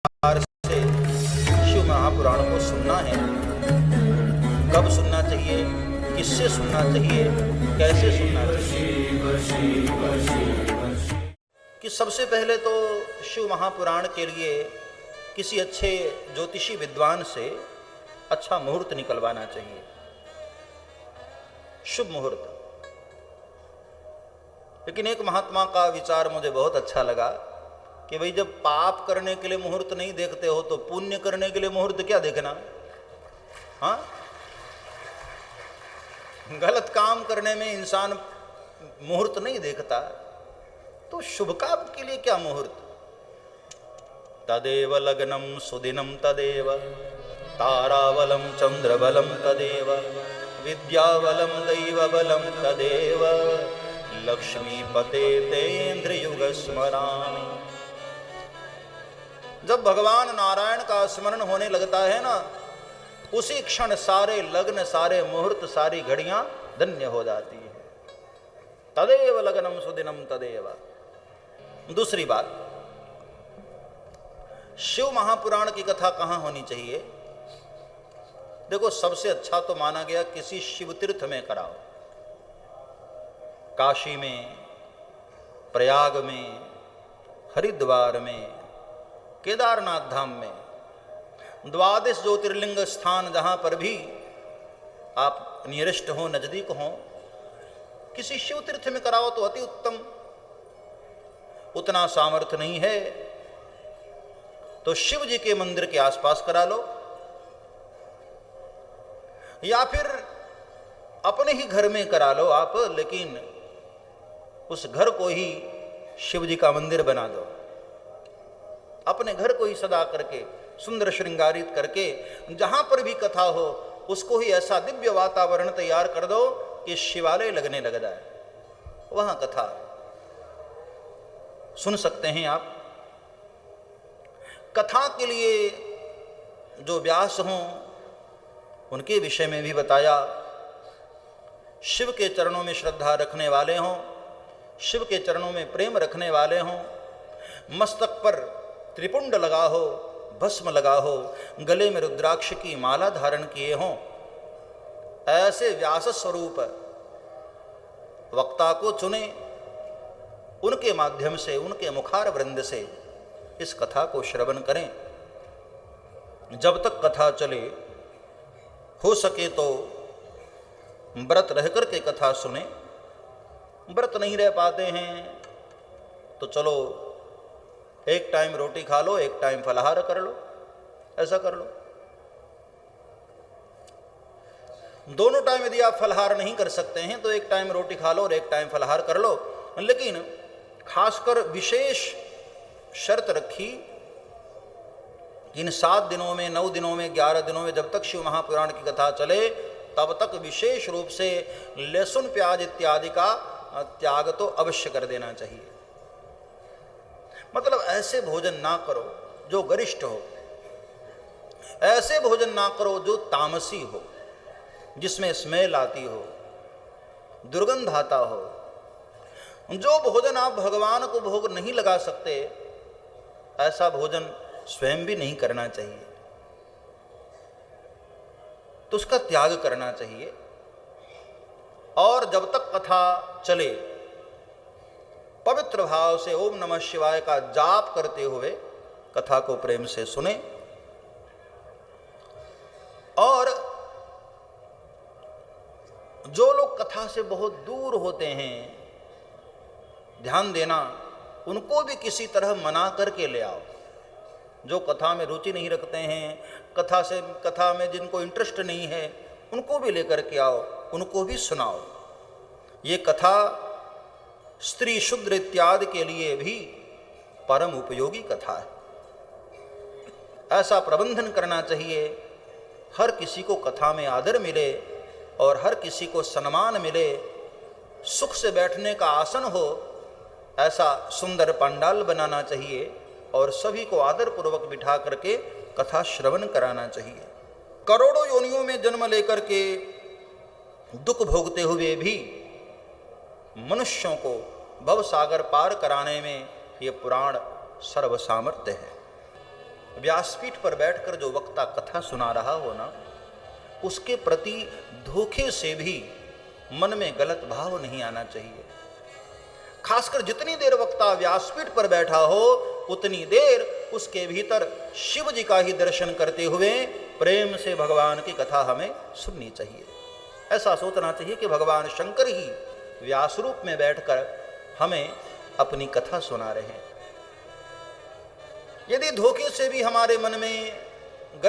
प्यार से शिव महापुराण को सुनना है। कब सुनना चाहिए, किससे सुनना चाहिए, कैसे सुनना चाहिए। कि सबसे पहले तो शिव महापुराण के लिए किसी अच्छे ज्योतिषी विद्वान से अच्छा मुहूर्त निकलवाना चाहिए, शुभ मुहूर्त। लेकिन एक महात्मा का विचार मुझे बहुत अच्छा लगा कि भाई जब पाप करने के लिए मुहूर्त नहीं देखते हो तो पुण्य करने के लिए मुहूर्त क्या देखना। हाँ, गलत काम करने में इंसान मुहूर्त नहीं देखता, तो शुभ काम के लिए क्या मुहूर्त। तदेव लग्नम सुदिनम तदेव ताराबलम चंद्रबलम तदेव विद्याबलम दैवबलम तदेव लक्ष्मीपते तेन्द्रयुग स्मरामि। जब भगवान नारायण का स्मरण होने लगता है ना, उसी क्षण सारे लग्न, सारे मुहूर्त, सारी घड़ियां धन्य हो जाती है। तदेव लग्नम सुदिनम तदेव। दूसरी बात, शिव महापुराण की कथा कहां होनी चाहिए। देखो, सबसे अच्छा तो माना गया किसी शिव तीर्थ में कराओ, काशी में, प्रयाग में, हरिद्वार में, केदारनाथ धाम में, 12 ज्योतिर्लिंग स्थान जहां पर भी आप नियरेस्ट हो, नजदीक हो, किसी शिव तीर्थ में कराओ तो अति उत्तम। उतना सामर्थ्य नहीं है तो शिव जी के मंदिर के आसपास करा लो, या फिर अपने ही घर में करा लो आप, लेकिन उस घर को ही शिव जी का मंदिर बना दो। अपने घर को ही सदा करके, सुंदर श्रृंगारित करके, जहां पर भी कथा हो उसको ही ऐसा दिव्य वातावरण तैयार कर दो कि शिवालय लगने लग जाए। वहां कथा सुन सकते हैं आप। कथा के लिए जो व्यास हों उनके विषय में भी बताया। शिव के चरणों में श्रद्धा रखने वाले हों, शिव के चरणों में प्रेम रखने वाले हों, मस्तक पर त्रिपुंड लगा हो, भस्म लगा हो, गले में रुद्राक्ष की माला धारण किए हों, ऐसे व्यास स्वरूप वक्ता को चुने, उनके माध्यम से, उनके मुखार वृंद से इस कथा को श्रवण करें। जब तक कथा चले, हो सके तो व्रत रह करके कथा सुने। व्रत नहीं रह पाते हैं तो चलो एक टाइम रोटी खा लो, एक टाइम फलाहार कर लो, ऐसा कर लो। दोनों टाइम यदि आप फलाहार नहीं कर सकते हैं तो एक टाइम रोटी खा लो और एक टाइम फलाहार कर लो। लेकिन खासकर विशेष शर्त रखी, इन 7 दिनों में, 9 दिनों में, 11 दिनों में, जब तक शिव महापुराण की कथा चले तब तक विशेष रूप से लहसुन प्याज इत्यादि का त्याग तो अवश्य कर देना चाहिए। मतलब ऐसे भोजन ना करो जो गरिष्ठ हो, ऐसे भोजन ना करो जो तामसी हो, जिसमें स्मेल आती हो, दुर्गंध आता हो। जो भोजन आप भगवान को भोग नहीं लगा सकते, ऐसा भोजन स्वयं भी नहीं करना चाहिए, तो उसका त्याग करना चाहिए। और जब तक कथा चले पवित्र भाव से ओम नमः शिवाय का जाप करते हुए कथा को प्रेम से सुने। और जो लोग कथा से बहुत दूर होते हैं, ध्यान देना, उनको भी किसी तरह मना करके ले आओ। जो कथा में रुचि नहीं रखते हैं, कथा में जिनको इंटरेस्ट नहीं है, उनको भी लेकर के आओ, उनको भी सुनाओ। ये कथा स्त्री शूद्र इत्यादि के लिए भी परम उपयोगी कथा है। ऐसा प्रबंधन करना चाहिए, हर किसी को कथा में आदर मिले और हर किसी को सम्मान मिले, सुख से बैठने का आसन हो, ऐसा सुंदर पंडाल बनाना चाहिए और सभी को आदर पूर्वक बिठा करके कथा श्रवण कराना चाहिए। करोड़ों योनियों में जन्म लेकर के दुख भोगते हुए भी मनुष्यों को भव सागर पार कराने में ये पुराण सर्वसामर्थ्य है। व्यासपीठ पर बैठकर जो वक्ता कथा सुना रहा हो ना, उसके प्रति धोखे से भी मन में गलत भाव नहीं आना चाहिए। खासकर जितनी देर वक्ता व्यासपीठ पर बैठा हो उतनी देर उसके भीतर शिव जी का ही दर्शन करते हुए प्रेम से भगवान की कथा हमें सुननी चाहिए। ऐसा सोचना चाहिए कि भगवान शंकर ही व्यास रूप में बैठकर हमें अपनी कथा सुना रहे हैं। यदि धोखे से भी हमारे मन में